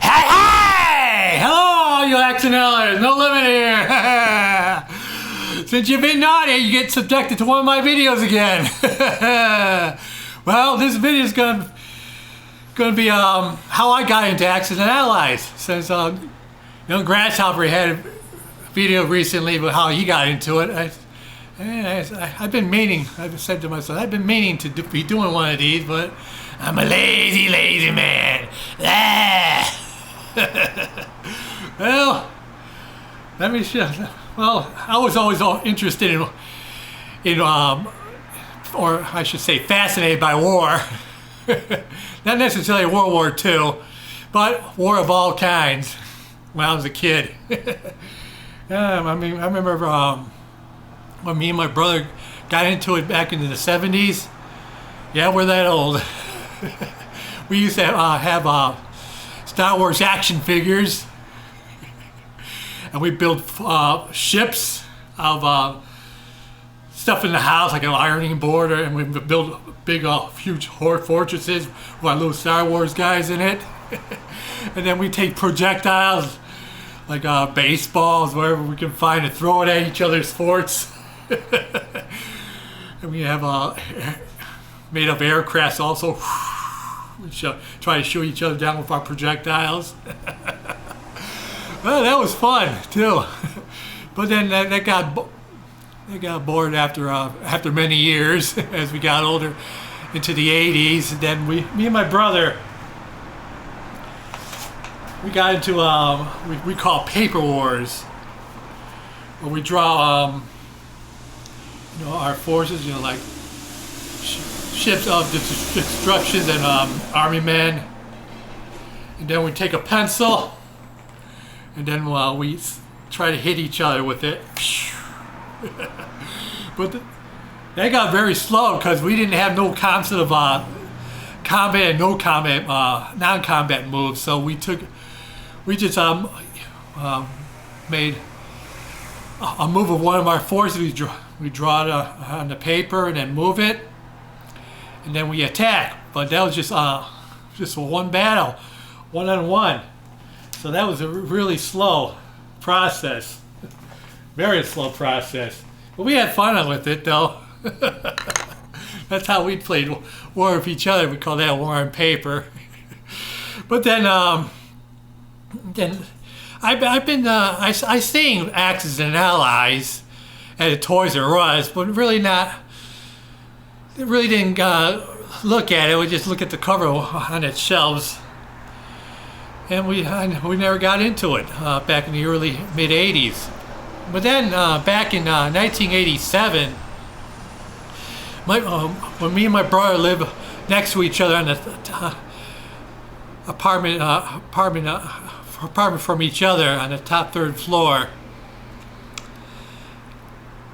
Hey, hey! Hello, you accidentals. No limit here. Since you've been naughty, you get subjected to one of my videos again. Well, this video is gonna be how I got into Accident Allies. Since young Grasshopper had a video recently about how he got into it. I've been meaning. I've said to myself, I've been meaning to be doing one of these, but I'm a lazy man. Well, let me show. Well, I was always interested in or I should say, fascinated by war. Not necessarily World War II, but war of all kinds. When I was a kid. I mean, I remember when me and my brother got into it back into the 70s. Yeah, we're that old. We used to have Star Wars action figures, and we built ships of stuff in the house, like an ironing board, and we built big, huge fortresses with our little Star Wars guys in it. And then we take projectiles, like baseballs, wherever we can find, and throw it at each other's forts. And we have made up aircrafts also. We try to shoot each other down with our projectiles. Well, that was fun too. But then that got bored after many years as we got older into the 80s. And then me and my brother, we got into we call paper wars, where we draw our forces, like ships of destruction and army men, and then we take a pencil and then we try to hit each other with it. But that got very slow because we didn't have no concept of combat and no combat, non-combat moves. So we just made a move of one of our forces. We draw it on the paper and then move it, and then we attack. But that was just one battle, one-on-one. So that was a really slow process, very slow process. But we had fun with it, though. That's how we played war with each other. We call that war on paper. But then I seen Axis and Allies at Toys R Us, but really didn't look at it. We just look at the cover on its shelves, and we never got into it back in the early mid 80s. But then back in 1987, when me and my brother lived next to each other on the apartment from each other on the top third floor,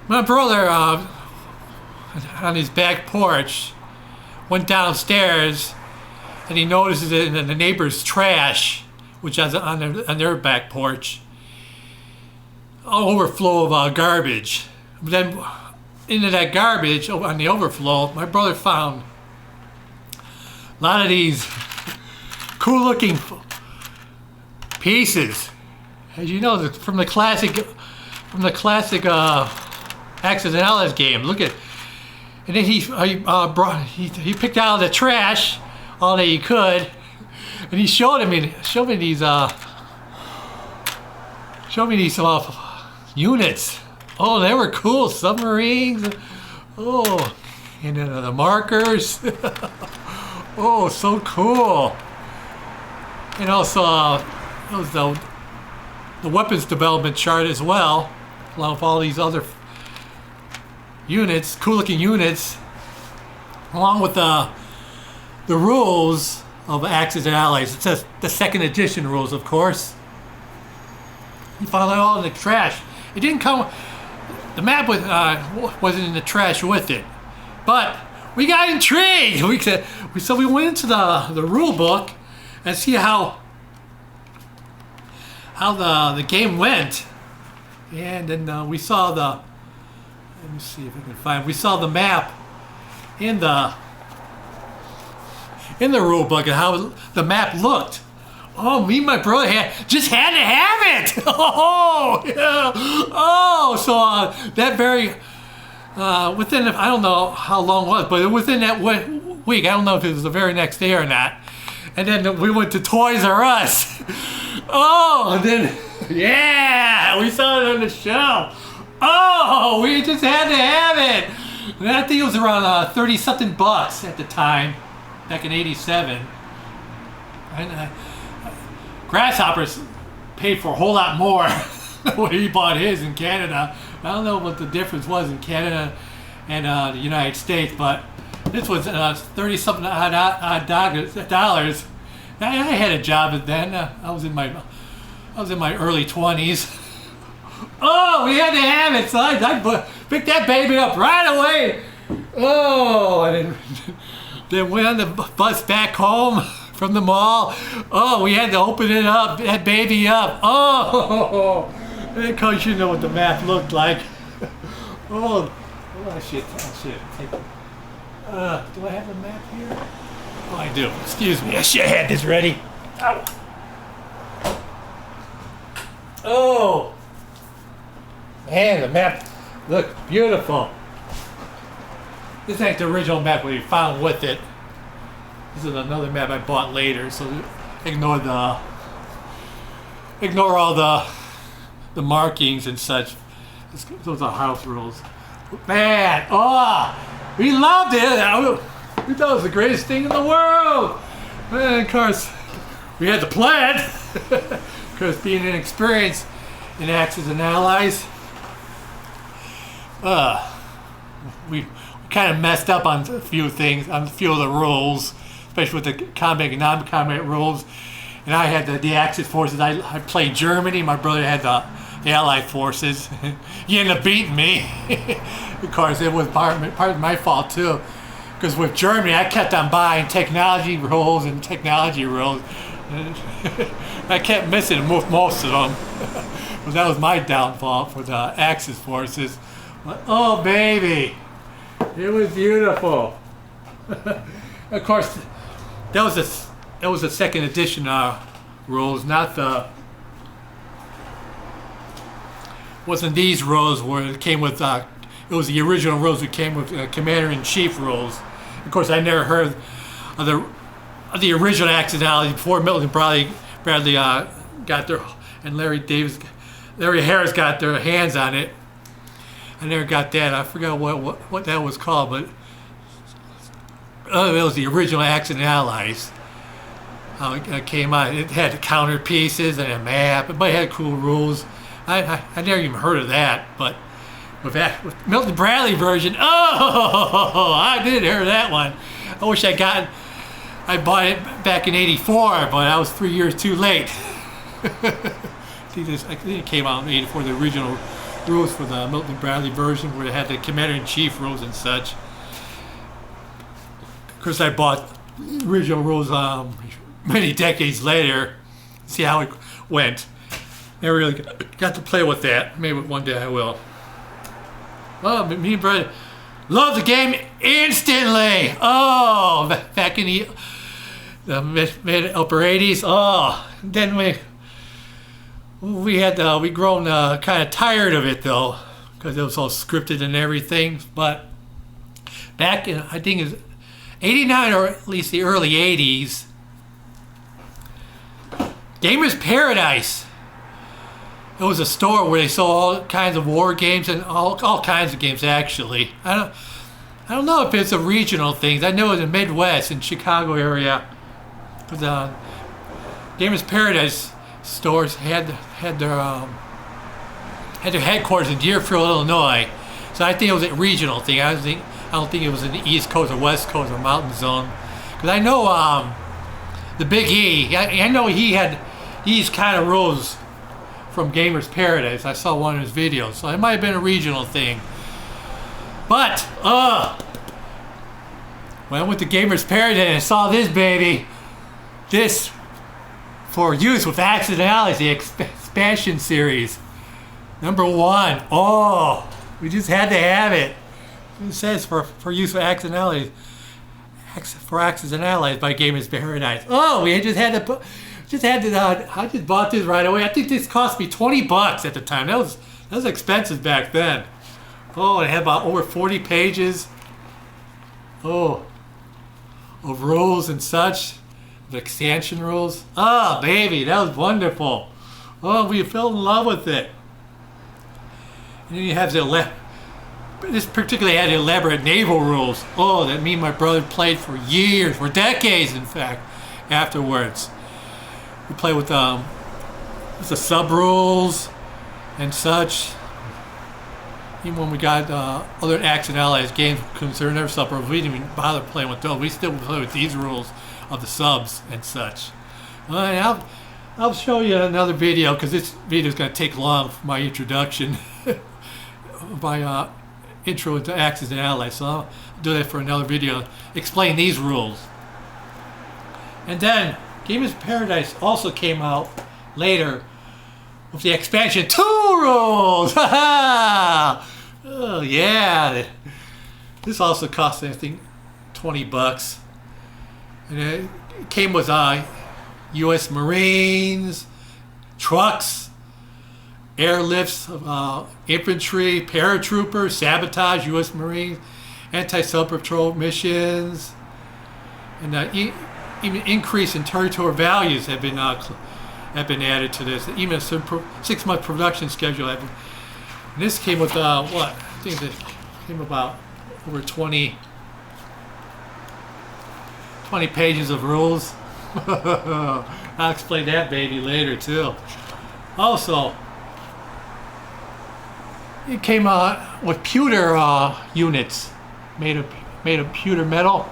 my brother on his back porch went downstairs, and he notices it in the neighbor's trash, which is on their back porch, overflow of garbage. But then into that garbage on the overflow, my brother found a lot of these cool looking pieces, as you know, from the classic Axis and Allies game. Look at, and then he picked out of the trash all that he could, and he showed me these units. Oh, they were cool. Submarines. Oh, and then the markers. Oh, so cool. And also that was the weapons development chart as well, along with all these other units, cool looking units, along with the rules of Axis and Allies. It says the second edition rules, of course. You found it all in the trash. It didn't come. The map wasn't in the trash with it, but we got intrigued. So we went into the rule book and see how the game went, and then we saw the. Let me see if I can find. We saw the map in the rule book and how the map looked Oh, me and my brother just had to have it. Oh, yeah. Oh, so that very within, I don't know how long it was, but within that week, I don't know if it was the very next day or not. And then we went to Toys R Us. Oh, and then yeah, we saw it on the shelf. Oh, we just had to have it. And I think it was around 30 something bucks at the time, back in '87. And Grasshoppers paid for a whole lot more when he bought his in Canada. I don't know what the difference was in Canada and the United States, but this was 30 something odd dollars. I had a job then. I was in my early 20s. Oh, we had to have it, so I picked that baby up right away. Oh, and then went on the bus back home from the mall. Oh, we had to open it up, that baby up. Oh, because you know what the map looked like. Oh, shit. Take it. Do I have a map here? Oh, I do. Excuse me. I should have had this ready. Ow. Oh, man, the map looks beautiful. This ain't the original map we found with it. This is another map I bought later, so ignore all the markings and such. Those are house rules. Man, oh, we loved it. We thought it was the greatest thing in the world. And of course, we had to plan. Because being inexperienced in Axis and Allies, we kind of messed up on a few things, on a few of the rules, especially with the combat and non-combat rules. And I had the Axis forces. I played Germany. My brother had the Allied forces. He ended up beating me. Of course, it was part of my fault too. Because with Germany, I kept on buying technology rules. I kept missing most of them. But that was my downfall for the Axis forces. But, oh, baby. It was beautiful. Of course, that was the second edition rules, not the... Wasn't these rules where it came with... it was the original rules that came with Commander-in-Chief rules. Of course, I never heard of the original Axis Allies before Milton Bradley got their, and Larry Harris got their hands on it. I never got that. I forgot what that was called, but it was the original Axis Allies. How it came out. It had the counter pieces and a map. It might have cool rules. I never even heard of that, but with Milton Bradley version, oh, I did hear that one. I wish I bought it back in '84, but I was 3 years too late. I think it came out in '84, the original rules for the Milton Bradley version, where it had the Commander-in-Chief rules and such. Of course, I bought the original rules many decades later, see how it went. Never really got to play with that. Maybe one day I will. Oh, me and brother loved the game instantly. Oh, back in the mid upper '80s. Oh, then we grown kind of tired of it though, because it was all scripted and everything. But back in, I think it was '89 or at least the early '80s, Gamer's Paradise. It was a store where they sold all kinds of war games and all kinds of games actually. I don't know if it's a regional thing. I know in the Midwest, in Chicago area, the Gamer's Paradise stores had their headquarters in Deerfield, Illinois. So I think it was a regional thing. I don't think it was in the East Coast or West Coast or Mountain Zone. Because I know the Big E. I know he had these kind of rules from Gamer's Paradise. I saw one of his videos, so it might have been a regional thing. But when I went to Gamer's Paradise and I saw this baby, this for use with Axis and Allies, the expansion series, #1. Oh, we just had to have it. It says for use with Axis and Allies, for Axis and Allies by Gamer's Paradise. Oh, we just had to just had to. I just bought this right away. I think this cost me $20 at the time. That was expensive back then. Oh, it had about over 40 pages. Oh, of rules and such, the expansion rules. Oh, baby, that was wonderful. Oh, we fell in love with it. And then you have this particularly had elaborate naval rules. Oh, that me and my brother played for years, for decades, in fact, afterwards. We played with the sub rules and such. Even when we got other Axis and Allies games concerned their sub rules, we didn't even bother playing with those. We still play with these rules of the subs and such. I'll show you another video because this video is going to take long for my introduction, my intro into Axis and Allies. So I'll do that for another video. Explain these rules. And then Gamers Paradise also came out later with the expansion 2 rules. Oh yeah, this also cost I think $20, and it came with U.S. Marines, trucks, airlifts, infantry, paratroopers, sabotage, U.S. Marines, anti-sub patrol missions, and even increase in territorial values have been added to this. Even a 6-month production schedule. And this came with what? I think it came about over 20 pages of rules. I'll explain that baby later too. Also, it came with pewter units made of pewter metal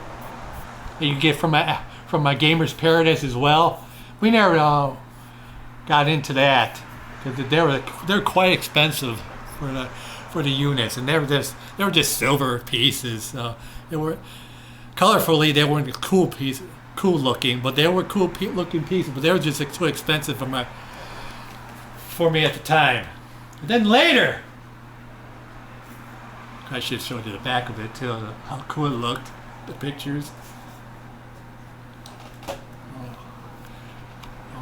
that you get from my Gamers Paradise as well. We never got into that because they're quite expensive for the units, and they were just silver pieces. They were colorfully, they weren't cool looking, but they were cool looking pieces. But they were just too expensive for me at the time. And then later, I should show you the back of it too, how cool it looked, the pictures.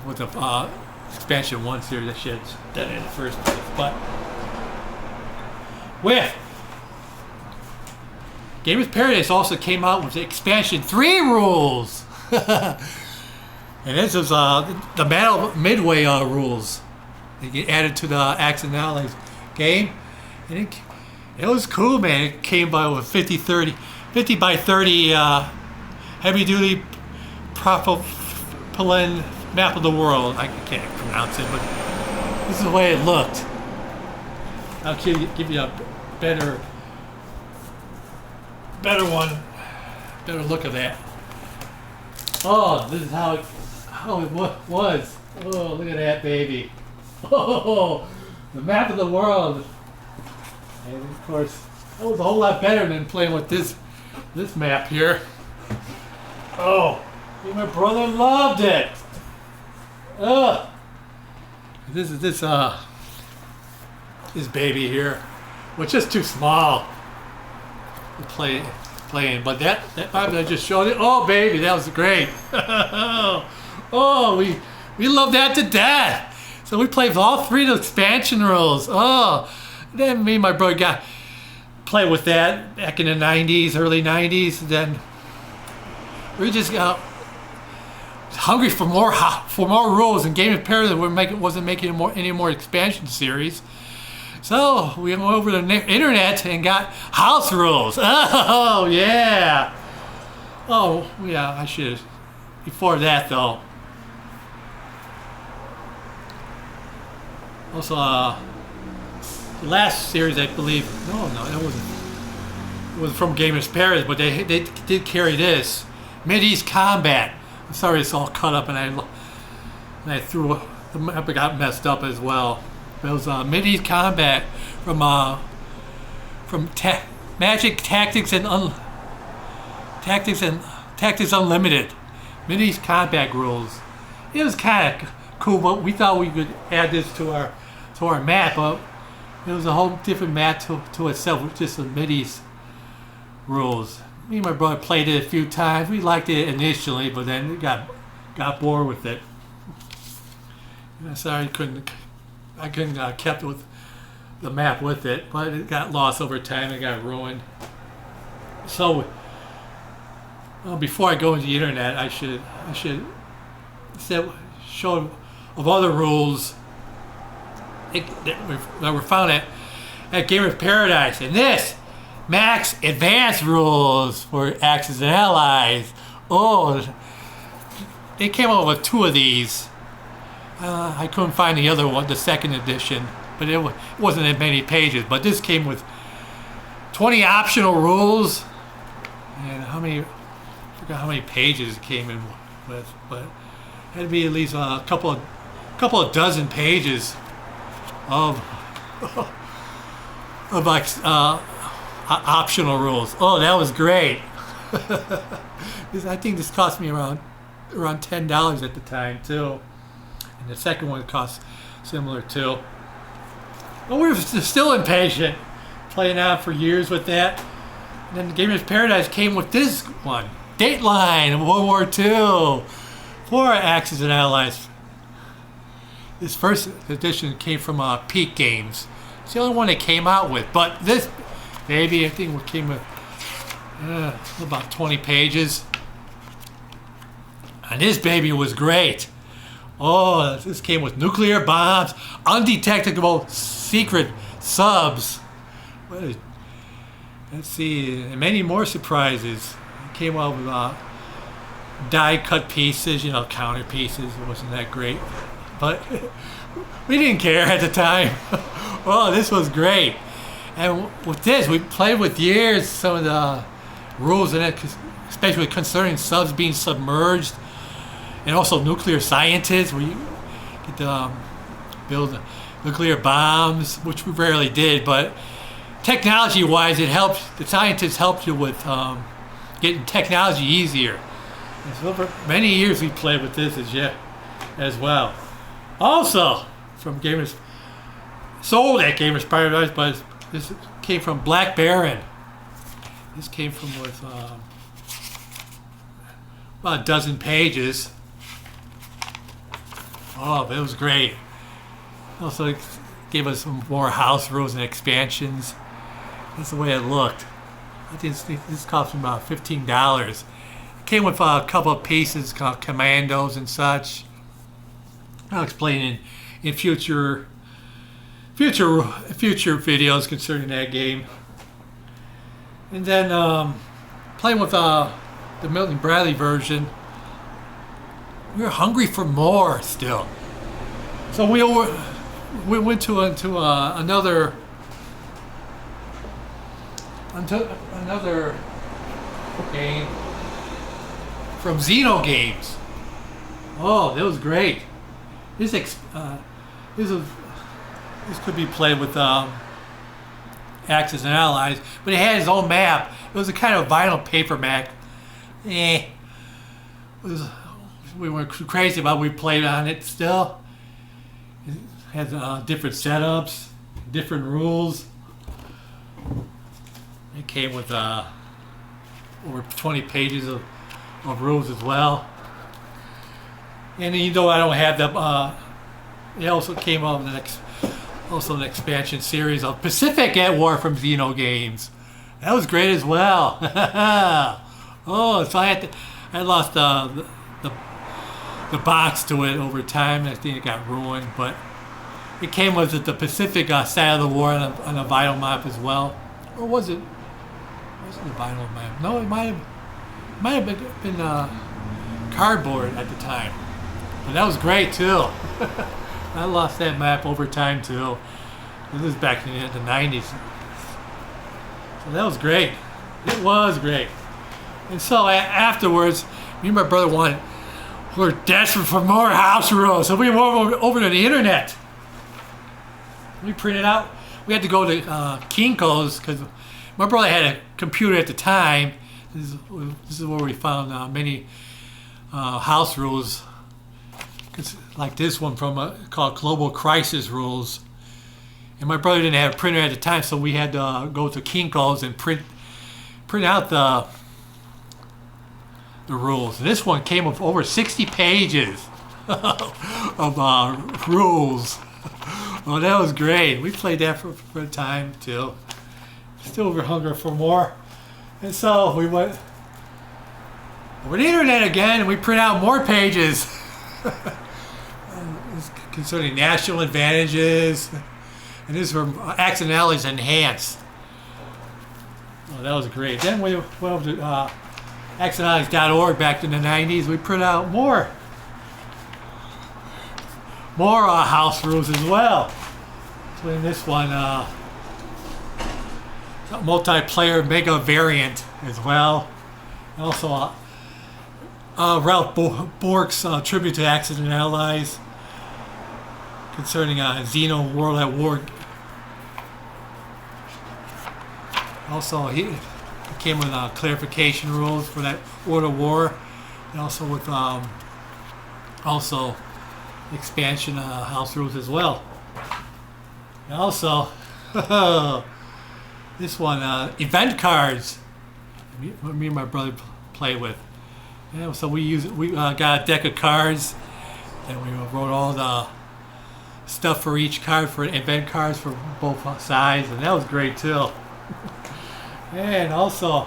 With the expansion 1 series, that shit's done in the first place. But with Gamers Paradise also came out with the expansion 3 rules. And this was the Battle Midway rules. They get added to the Axis and Allies game. And it was cool, man. It came by with 50 by 30 heavy duty propylene map of the world. I can't pronounce it, but this is the way it looked. I'll give you a better one, better look at that. Oh, this is how it was. Oh, look at that baby. Oh, the map of the world. And of course, that was a whole lot better than playing with this map here. Oh, my brother loved it. This is this baby here, which is too small to playing. But that map that I just showed you, oh baby, that was great. Oh, we love that to death. So we played with all 3 of the expansion rules. Oh, then me and my brother played with that back in the 90s, early 90s. Then we just got hungry for more rules, and Game of Paradise wasn't making any more expansion series. So we went over to the internet and got house rules. Oh yeah. Oh yeah, I should. Before that though. Also, the last series I believe. No, that wasn't. It was from Gamers Paradise, but they did carry this Mideast Combat. I'm sorry, it's all cut up, and I threw the map got messed up as well. It was Mideast Combat from Magic Tactics Tactics Unlimited. Mideast Combat rules. It was kind of cool, but we thought we could add this to our map, but it was a whole different map to itself with just the Mideast rules. Me and my brother played it a few times. We liked it initially, but then we got bored with it. Sorry, I couldn't kept with the map with it, but it got lost over time. It got ruined. So, before I go into the internet, I should show of other rules that were found at Gamers Paradise. And this, Max Advanced Rules for Axis and Allies. Oh, they came out with 2 of these. I couldn't find the other one, the second edition, but it wasn't that many pages. But this came with 20 optional rules, and I forgot how many pages it came in with, but it had to be at least a couple of dozen pages of like optional rules. Oh, that was great. I think this cost me around $10 at the time too, and the second one cost similar too. But we're still impatient, playing on for years with that. And then the Gamers Paradise came with this one, Dateline World War II for Axis and Allies. This first edition came from Peak Games. It's the only one they came out with. But this baby, I think it came with about 20 pages. And this baby was great. Oh, this came with nuclear bombs, undetectable secret subs. Let's see, and many more surprises. It came out with die-cut pieces, counter pieces. It wasn't that great, but we didn't care at the time. Oh, this was great. And with this, we played with years some of the rules in it, especially concerning subs being submerged, and also nuclear scientists, where you get to build nuclear bombs, which we rarely did, but technology-wise, it helps. The scientists helped you with getting technology easier. And so for many years, we played with this as well. Also, from Gamers, sold at Gamers Paradise, but this came from Black Baron. This came from with about a dozen pages. Oh, but it was great. Also, it gave us some more house rules and expansions. That's the way it looked. I think this cost me about $15. It came with a couple of pieces called commandos and such. I'll explain in future videos concerning that game. And then playing with the Milton Bradley version, we were hungry for more still. So we went to another game from Xeno Games. Oh, that was great. This could be played with Axis and Allies, but it had its own map. It was a kind of vinyl paper map. We weren't crazy about it. We played on it still. It has different setups, different rules. It came with over 20 pages of rules as well. And even though I don't have them, it also came out with an expansion series of Pacific at War from Xeno Games. That was great as well. Oh, so I lost the box to it over time. I think it got ruined, but it came with the Pacific side of the war on a vinyl map as well. Or was it? Was it a vinyl map? No, it might have been cardboard at the time. But that was great too. I lost that map over time too. This is back in the 90s. So that was great. It was great. And so afterwards, me and my brother were desperate for more house rules. So we went over to the internet. We printed out. We had to go to Kinko's because my brother had a computer at the time. This is where we found many house rules. Like this one from called Global Crisis Rules. And my brother didn't have a printer at the time, so we had to go to Kinko's and print out the rules. And this one came with over 60 pages. of rules. Oh, that was great. We played that for a time too. Still were hungry for more. And so we went over the internet again and we print out more pages concerning national advantages. And these were accidentalities enhanced. Oh, that was great. Then we went over to accidentalities.org back in the 90s. We print out more house rules as well. So in this one, multiplayer mega variant as well. And also Ralph Bork's tribute to Accident Allies concerning Xeno World at War. Also, he came with clarification rules for that World of War, and also with also expansion house rules as well. And also, this one, event cards. Me and my brother play with. Yeah, so we got a deck of cards, and we wrote all the stuff for each card for event cards for both sides, and that was great too. And also,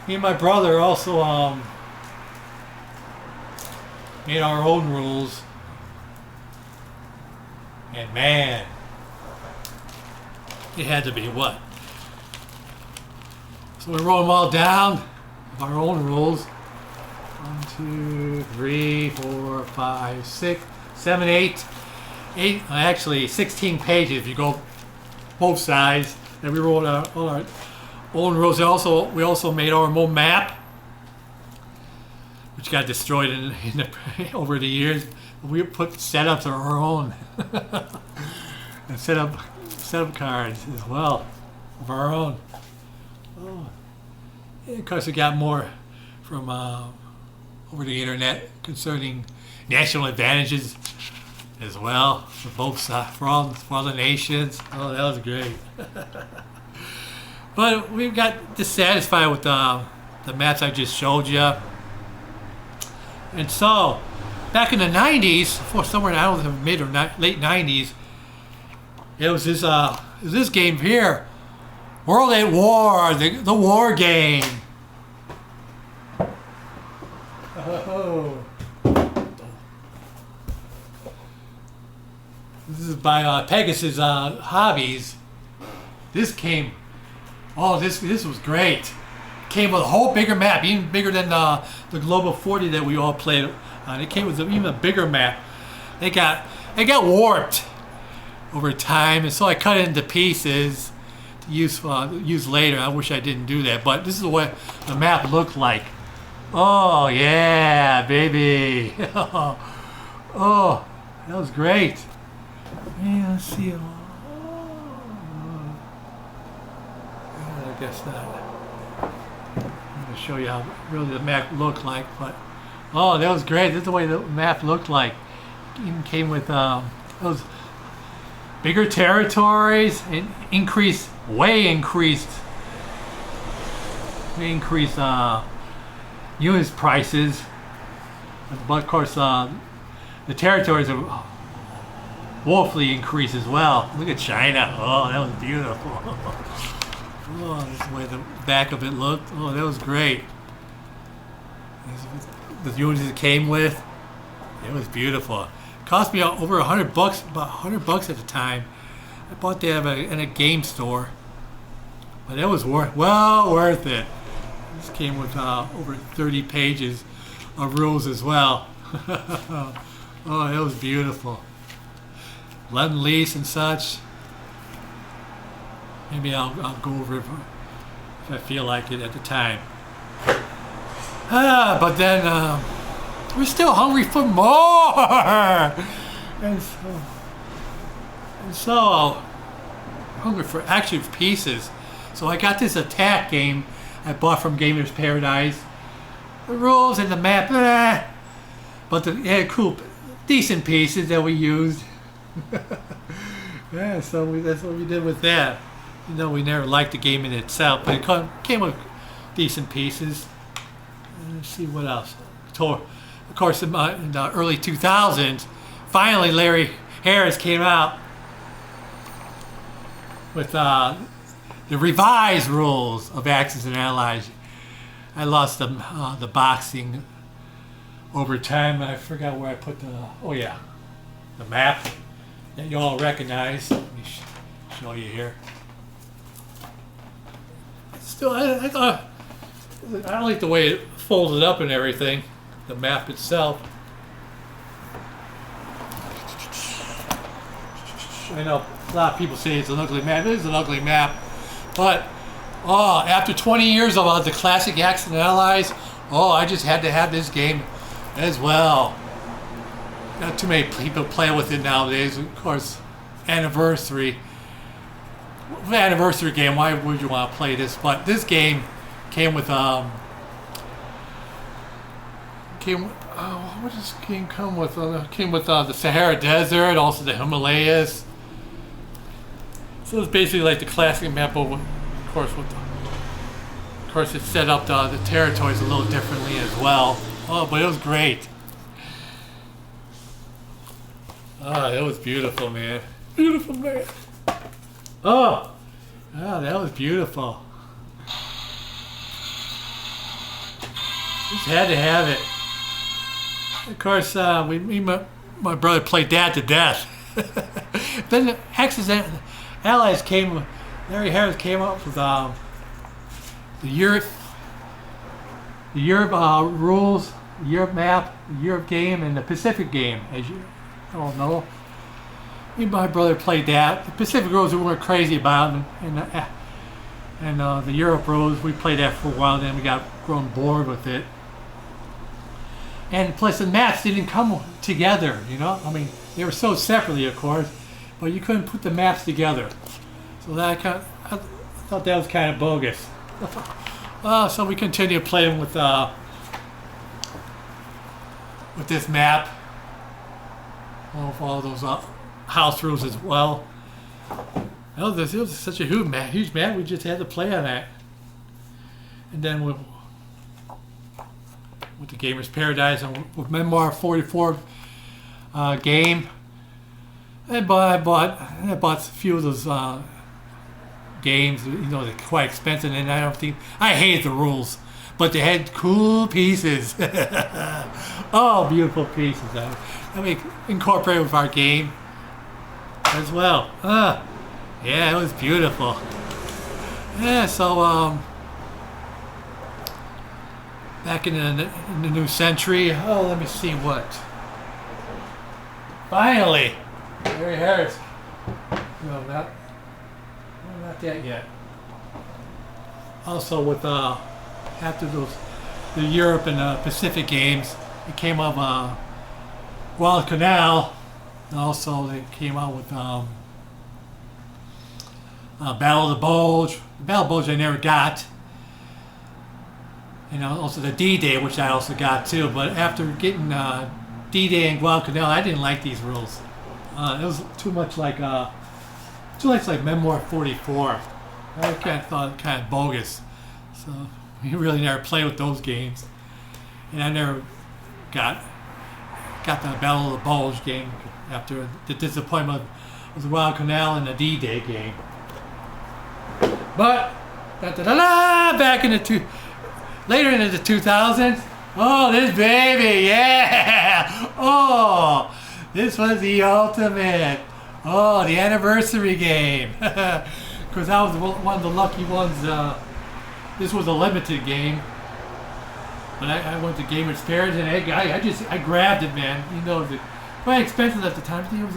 me and my brother also made our own rules, and man, it had to be what? So we wrote them all down, our own rules. 1, 2, 3, 4, 5, 6, 7, 8, actually 16 pages if you go both sides. And we wrote all our own rules. We also made our own map, which got destroyed over the years. We put setups of our own and setup cards as well of our own. Oh. And of course, we got more from over the internet concerning national advantages as well for both sides, for all the nations. Oh, that was great. But we got dissatisfied with the maps I just showed you. And so, back in the 90s, for somewhere I don't know, mid or late 90s, it was this game here, World at War, the war game. Oh. This is by Pegasus Hobbies. This came. Oh, this was great. Came with a whole bigger map, even bigger than the Global 40 that we all played on. It came with even a bigger map. It got warped over time, and so I cut it into pieces to use later. I wish I didn't do that, but this is what the map looked like. Oh yeah, baby! Oh, that was great. Yeah, let's see. I guess not. I'm going to show you how really the map looked like, but oh, that was great. This is the way the map looked like. It even came with those bigger territories and way increased units prices. But of course, the territories are woefully increased as well. Look at China. Oh, that was beautiful. Oh, this is the way the back of it looked. Oh, that was great. The units it came with, it was beautiful. It cost me over $100, about $100 at the time. I bought that in a game store, but it was well worth it. This came with over 30 pages of rules as well. Oh, it was beautiful. Lend lease and such. Maybe I'll go over it if I feel like it at the time. But then we're still hungry for more, and so hungry for actually pieces. So I got this attack game I bought from Gamers Paradise. The rules and the map, but it had cool, decent pieces that we used. Yeah, so that's what we did with that. You know, we never liked the game in itself, but it came with decent pieces. Let's see what else. of course, in the early 2000s, finally Larry Harris came out with the revised rules of Axis and Allies. I lost the boxing over time. I forgot where I put the map that you all recognize. Let me show you here. Still, I don't like the way it folded up and everything, the map itself. I know a lot of people say it's an ugly map. It is an ugly map. But, after 20 years of the classic Axis and Allies, I just had to have this game as well. Not too many people play with it nowadays. Of course, anniversary game, why would you want to play this? But this game came with what does this game come with? Came with the Sahara Desert, also the Himalayas. So it's basically like the classic map, but of course it set up the territories a little differently as well. But it was great. It was beautiful, man. Beautiful, man. That was beautiful. Just had to have it. Of course, my brother played that to death. Then the Axis and Allies Larry Harris came up with the Europe rules, the Europe map, the Europe game, and the Pacific game, as you all know. Me and my brother played that. The Pacific rules we weren't crazy about, and the Europe rules, we played that for a while, then we got grown bored with it. And plus the maps didn't come together, you know? I mean, they were so separately, of course, but you couldn't put the maps together. So I thought that was kind of bogus. So we continued playing with this map. All those house rules as well. It was such a huge map. We just had to play on that. And then with the Gamer's Paradise and with Memoir 44 game, I bought a few of those games. You know, they're quite expensive, and I hated the rules, but they had cool pieces. Beautiful pieces. I mean, incorporate with our game as well. Yeah, it was beautiful. Yeah, so back in the new century. Let me see what. Finally, Larry Harris. No, not that yet. Also, with after the Europe and Pacific games, it came up Guadalcanal. And also, they came out with Battle of the Bulge. The Battle of the Bulge I never got. And also the D-Day, which I also got too. But after getting D-Day and Guadalcanal, I didn't like these rules. It was too much like Memoir 44. I thought it kind of bogus. So we really never played with those games. And I never got the Battle of the Bulge game after the disappointment of the Guadalcanal and the D-Day game. But back in later into the 2000s, this baby, yeah! This was the ultimate. The anniversary game. Because I was one of the lucky ones. This was a limited game. But I went to Gamer's Paradise and I grabbed it, man. You know, it was quite expensive at the time. I think it was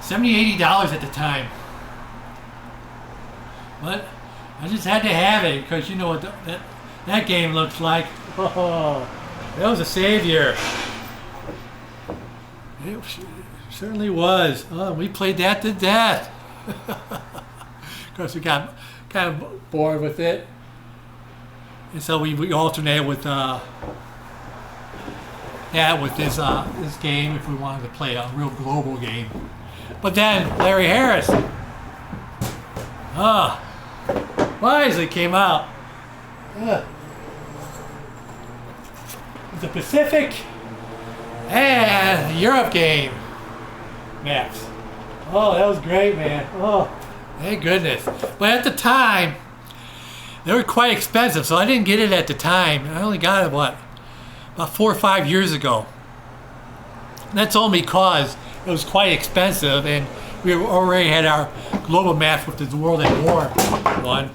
$70, $80 at the time. But I just had to have it because you know what that game looks like. That was a savior. It certainly was. We played that to death. Of course, we got kind of bored with it. And so we alternated with this game if we wanted to play a real global game. But then Larry Harris wisely came out. the Pacific and Europe game maps. Oh, that was great, man. Oh, thank goodness. But at the time, they were quite expensive, so I didn't get it at the time. I only got it, about 4 or 5 years ago. And that's only because it was quite expensive, and we already had our global map with the World at War one.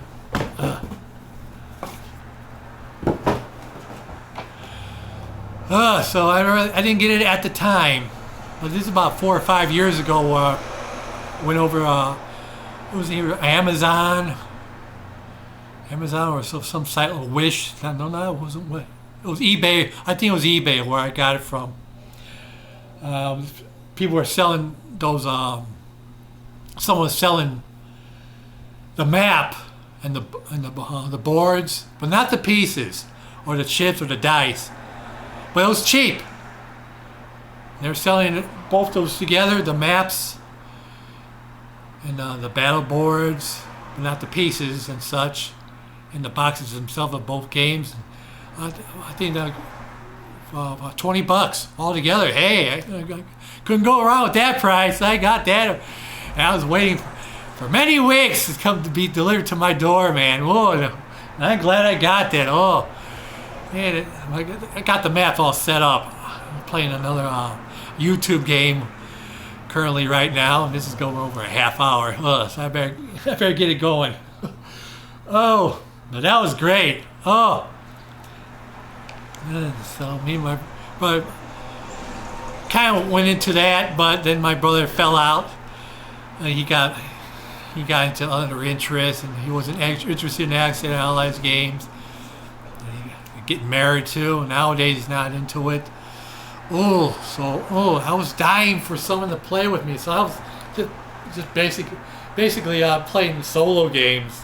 So I didn't get it at the time. But this is about 4 or 5 years ago. Went over. It was either Amazon or some site or Wish. No, it wasn't. It was eBay. I think it was eBay where I got it from. People were selling those. Someone was selling the map and the boards, but not the pieces or the chips or the dice. But it was cheap. They were selling both those together, the maps and the battle boards, but not the pieces and such, and the boxes themselves of both games. I think about $20 altogether. Hey, I couldn't go around with that price. I got that. And I was waiting for many weeks to come to be delivered to my door, man. Whoa, and I'm glad I got that. Oh, man, I got the map all set up. I'm playing another YouTube game currently right now. This is going over a half hour. So I better get it going. Oh, but that was great. Oh. So me and my brother kind of went into that, but then my brother fell out. He got into other interests, and he wasn't interested in accident allies games. Getting married too. Nowadays he's not into it. I was dying for someone to play with me, so I was just basically playing solo games.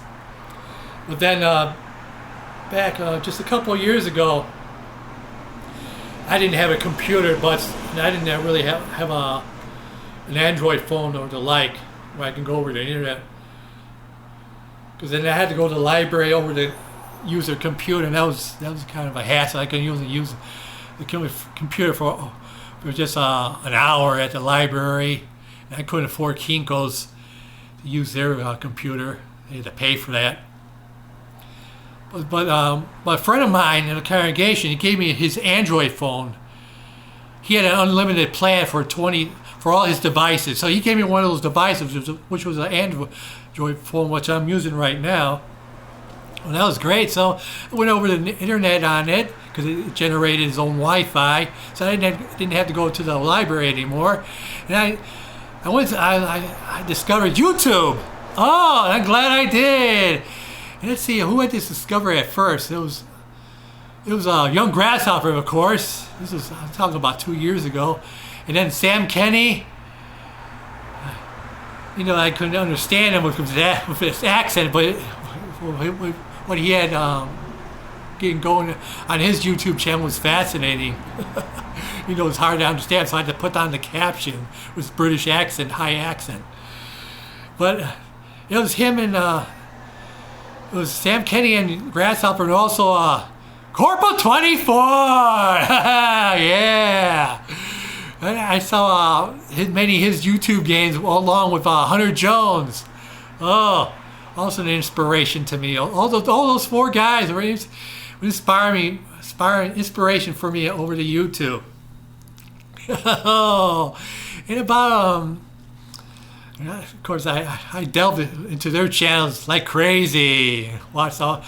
But then back just a couple of years ago, I didn't have a computer, but I didn't really have an Android phone or the like where I can go over the internet. Because then I had to go to the library over to use their computer, and that was kind of a hassle. I couldn't use the computer for just an hour at the library, and I couldn't afford Kinko's to use their computer. They had to pay for that. But a friend of mine in the congregation, he gave me his Android phone. He had an unlimited plan for all his devices. So he gave me one of those devices, which was an Android phone, which I'm using right now. Well, that was great. So I went over the internet on it because it generated its own Wi-Fi. So I didn't have to go to the library anymore. And I discovered YouTube. Oh, and I'm glad I did. And let's see, who I just discovered at first? It was Young Grasshopper, of course. I'm talking about 2 years ago. And then Sam Kenny. I couldn't understand him with his accent, but what he had getting going on his YouTube channel was fascinating. It's hard to understand, so I had to put on the caption with British accent, high accent. But it was him and it was Sam Kenny and Grasshopper, and also Corporal 24. Yeah. And I saw many of his YouTube games along with Hunter Jones. Oh, also an inspiration to me. All those 4 guys were inspiring inspiration for me over to YouTube. Oh, and about of course, I delved into their channels like crazy. Watched all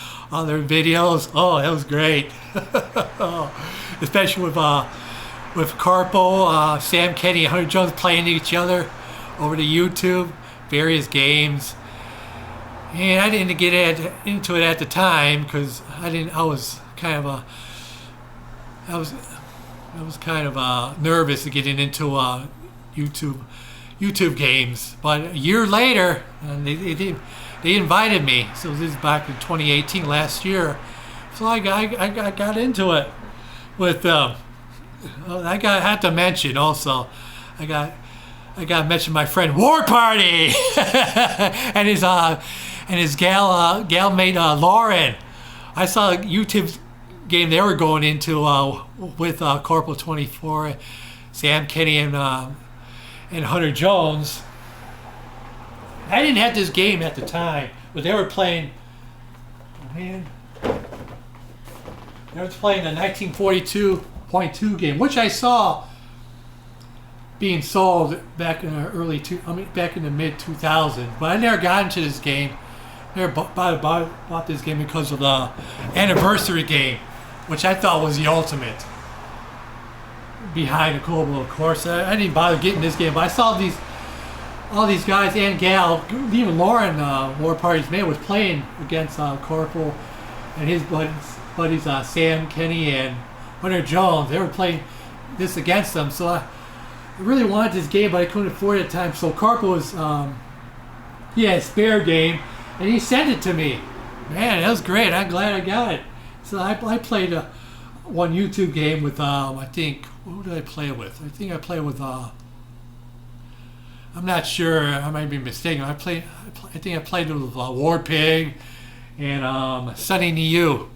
their videos. Oh, that was great. Especially with Carpo, Sam Kenny, and Hunter Jones playing each other over to YouTube, various games. And I didn't get into it at the time because I was kind of nervous to getting into YouTube games. But a year later, they invited me. So this is back in 2018, last year. So I got into it with them. I have to mention also, I got to mention my friend War Party and his gal mate Lauren. I saw YouTube game they were going into with Corporal 24, Sam Kenny, and Hunter Jones. I didn't have this game at the time, but they were playing. Oh man, they were playing the 1942.2 game, which I saw being sold back in the back in the mid 2000s. But I never got into this game. Never bought this game because of the anniversary game, which I thought was the ultimate. Behind the Goofball, of course. I didn't bother getting this game, but I saw all these guys and gal, even Lauren, War Party's man, was playing against Corporal and his buddies Sam Kenny and Hunter Jones. They were playing this against them, so I really wanted this game, but I couldn't afford it at the time. So Corporal was, he had a spare game, and he sent it to me. Man, that was great. I'm glad I got it. So I played one YouTube game with, I think, who did I play with? I think I played with, I'm not sure, I might be mistaken. I think I played with War Pig and Sunny Niu.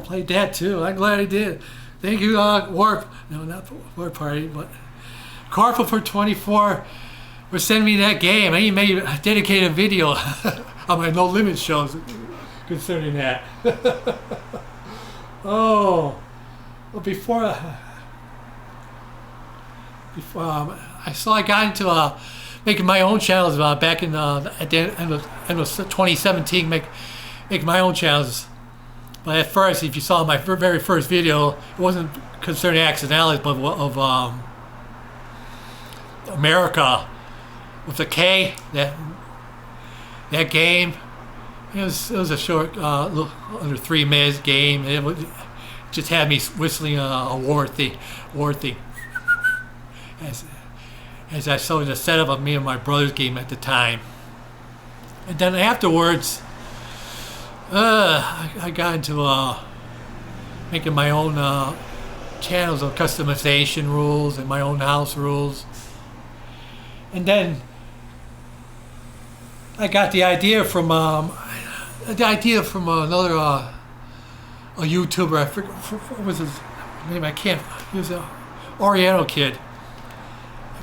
Played that too. I'm glad I did. Thank you, no, not War Party, but Corporal for 24 for sending me that game. I even made a dedicated video on my No Limit shows concerning that. Oh, well, before I got into making my own channels back in at the end of 2017, make my own channels. But at first, if you saw my very first video, it wasn't concerning accidentalities, but of America with the K, that game. It was a short, under 3 minutes game. It just had me whistling a war thing, as I saw the setup of me and my brother's game at the time. And then afterwards, I got into making my own channels of customization rules and my own house rules. And then I got the idea from another a YouTuber. I forget what was his name. I can't. He was an Oriental kid.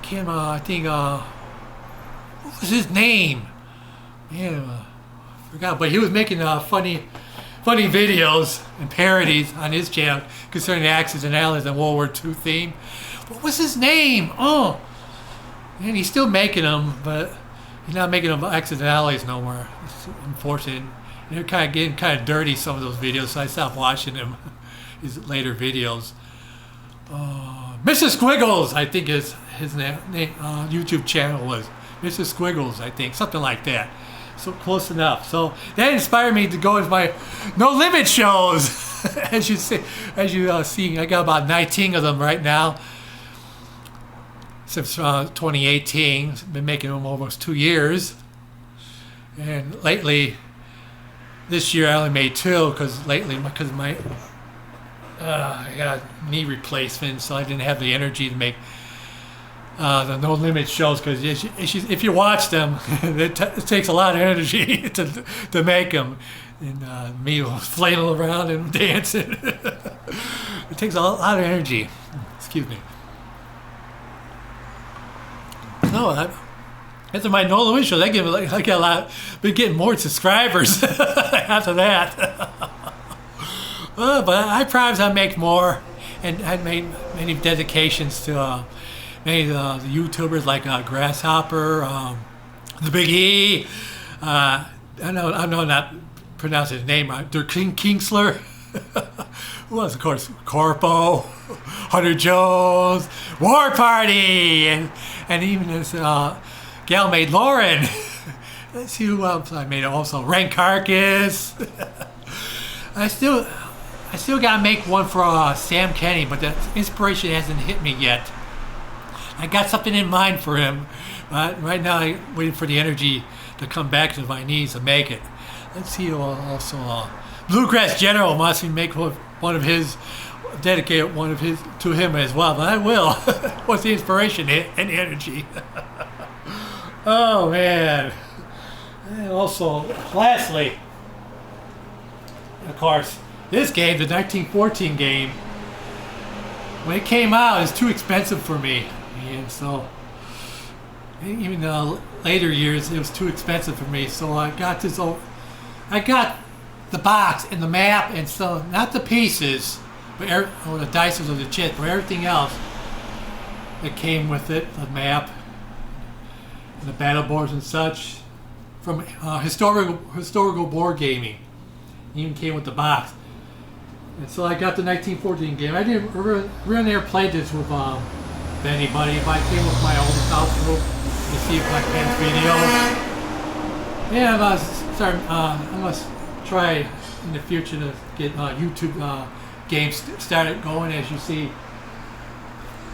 I think what was his name? Man, I forgot. But he was making funny videos and parodies on his channel concerning the accidentalities and World War II theme. What was his name? Oh, man, he's still making them, but he's not making them accidentalities no more. It's unfortunate. And they're getting kind of dirty, some of those videos, so I stopped watching them. His later videos. Mr. Squiggles, I think his name, YouTube channel was Mr. Squiggles, I think, something like that. So close enough. So that inspired me to go with my No Limit shows. As you see, I got about 19 of them right now. Since 2018, been making them almost 2 years. And lately, this year I only made 2 because my I got knee replacement, so I didn't have the energy to make the No Limit shows, because if you watch them, it takes a lot of energy to make them. And me flailing around and dancing. It takes a lot of energy. Excuse me. No, after my No Limit show, I get a lot. Been getting more subscribers after that. But I promise I make more, and I made many dedications to many of the YouTubers like Grasshopper, the Big E. I know I'm not pronouncing his name right. Der Kingsler. Who was, of course, Corpo, Hunter Jones, War Party, and even this gal made Lauren. Let's see who else I made. Also, Rank Carcass. I still gotta make one for Sam Kenny, but the inspiration hasn't hit me yet. I got something in mind for him, but right now I'm waiting for the energy to come back to my knees to make it. Let's see. Also, Bluegrass General wants me to make one of his, dedicate one of his to him as well. But I will. What's the inspiration and energy? Oh man. And also, lastly, of course, this game, the 1914 game, when it came out, it was too expensive for me, and so even later years, it was too expensive for me. So I got this. I got the box and the map, and so not the pieces, but or the dice or the chips, but everything else that came with it, the map, and the battle boards and such, from historical board gaming. It even came with the box. And so I got the 1914 game. I didn't really never played this with anybody, but I came with my own house group to see if my past videos. Yeah, I'm gonna try in the future to get YouTube games started going. As you see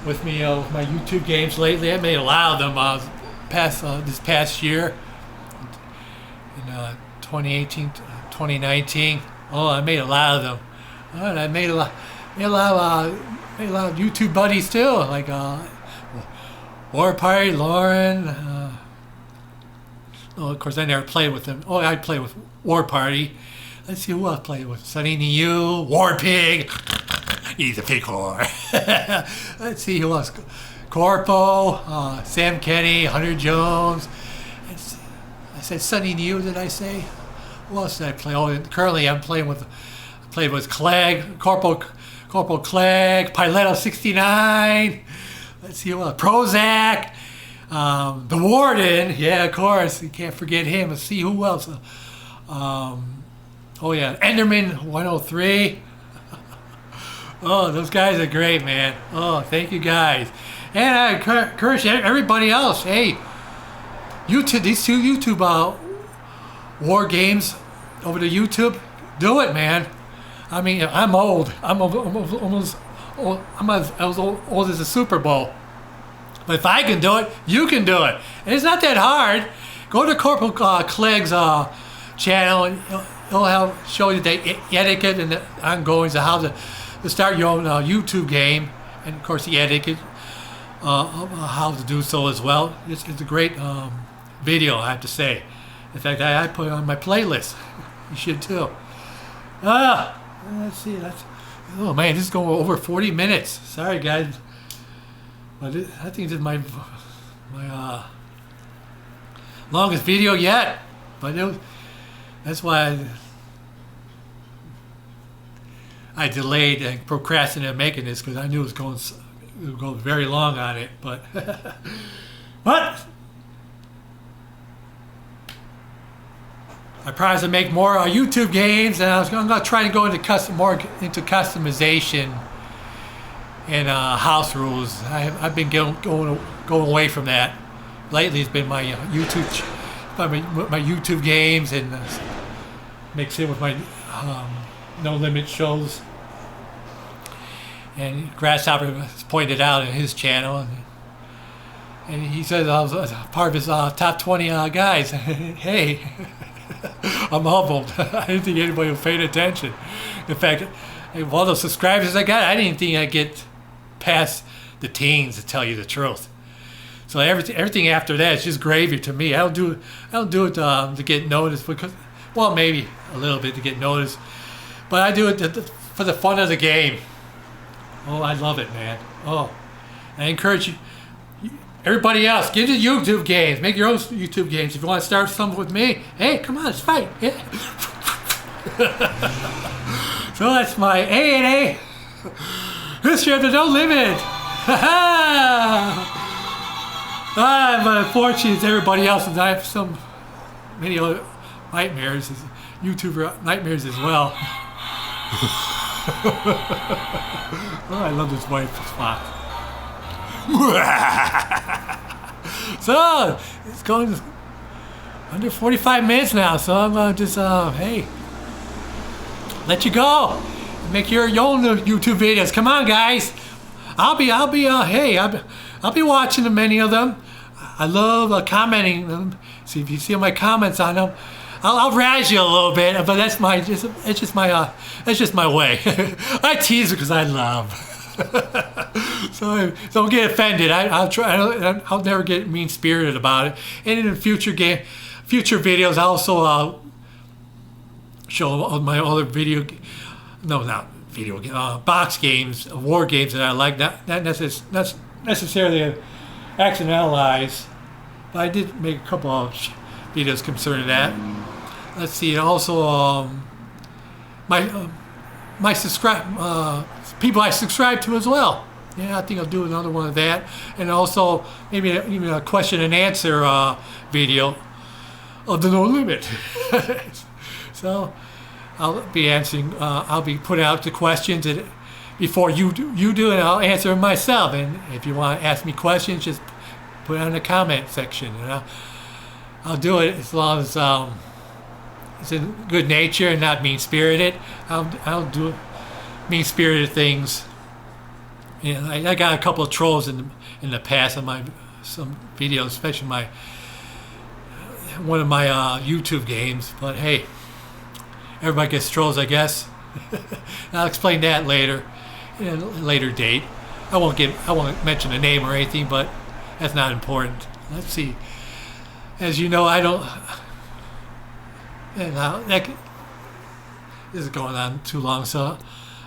with me with my YouTube games lately, I made a lot of them this past year in 2018, 2019. Oh, I made a lot of them. And I made a lot of YouTube buddies too, like War Party, Lauren. Of course, I never played with them. Oh, I played with War Party. Let's see who else I played with. Sunny and You, War Pig. He's a pig whore. Let's see who else. Corpo, Sam Kenny, Hunter Jones. I said Sunny and You, did I say? Who else did I play? Oh, currently I'm playing with. Played with Clegg, Corporal Clegg, Piletto 69. Let's see what Prozac, the Warden. Yeah, of course, you can't forget him. Let's see who else. Oh yeah, Enderman 103. Oh, those guys are great, man. Oh, thank you guys. And I encourage everybody else. Hey, YouTube, these two YouTube war games over to YouTube. Do it, man. I mean, I'm old. I'm almost old. I'm as old as the Super Bowl. But if I can do it, you can do it. And it's not that hard. Go to Corporal Clegg's channel, and he'll show you the etiquette and the ongoings of how to start your own YouTube game, and of course the etiquette of how to do so as well. It's a great video, I have to say. In fact, I put it on my playlist. You should too. Let's see. Oh man, this is going over 40 minutes. Sorry, guys, but I think this is my longest video yet. But that's why I delayed and procrastinated making this, because I knew it was going to go very long on it. But I promised to make more YouTube games, and I'm going to try to go into more into customization and house rules. I've been going away from that. Lately, it's been my YouTube games, and mix it with my No Limit shows. And Grasshopper has pointed out in his channel, and he says I was part of his top 20 guys. Hey. I'm humbled. I didn't think anybody was paying attention. In fact, of all the subscribers I got, I didn't think I'd get past the teens, to tell you the truth. So everything after that is just gravy to me. I don't do it to get noticed, because, well, maybe a little bit to get noticed, but I do it for the fun of the game. Oh, I love it, man. Oh, I encourage you. Everybody else, get into YouTube games. Make your own YouTube games. If you want to start something with me, hey, come on, let's fight. Yeah. So that's my A&A history of the No Limit. But unfortunately, it's everybody else, and I have many other nightmares, YouTuber nightmares as well. Oh, I love this white spot. So it's going under 45 minutes now, so I'm gonna just hey, let you go, make your own YouTube videos. Come on, guys. I'll be watching many of them. I love commenting them. See if you see my comments on them. I'll razz you a little bit, but that's just my way. I tease because I love. So don't get offended. I'll try. I'll never get mean-spirited about it. And in future videos, I'll also show my other no, not video game, box games, war games that I like. Not necessarily action analyze, but I did make a couple of videos concerning that. Let's see. Also, my subscribe people I subscribe to as well. Yeah, I think I'll do another one of that, and also maybe even a question and answer video of the No Limit. So I'll be answering. I'll be putting out the questions before you do, and I'll answer them myself. And if you want to ask me questions, just put it in the comment section, and I'll do it as long as it's in good nature and not mean spirited. I'll do mean spirited things. You know, I got a couple of trolls in the past on some videos, especially one of my YouTube games. But hey, everybody gets trolls, I guess. I'll explain that later, in a later date. I won't mention a name or anything, but that's not important. Let's see. As you know, I don't. And this is going on too long, so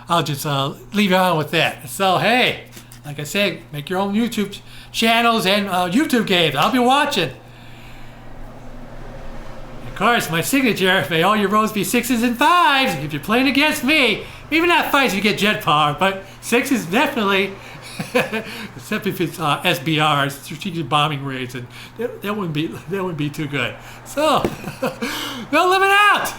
I'll just leave you on with that. So hey, like I said, make your own YouTube channels and YouTube games. I'll be watching. Of course, my signature: may all your rolls be 6s and 5s. If you're playing against me, maybe not 5s if you get jet power, but 6s definitely. Except if it's SBRs, strategic bombing raids, and that wouldn't be too good. So, no limit out.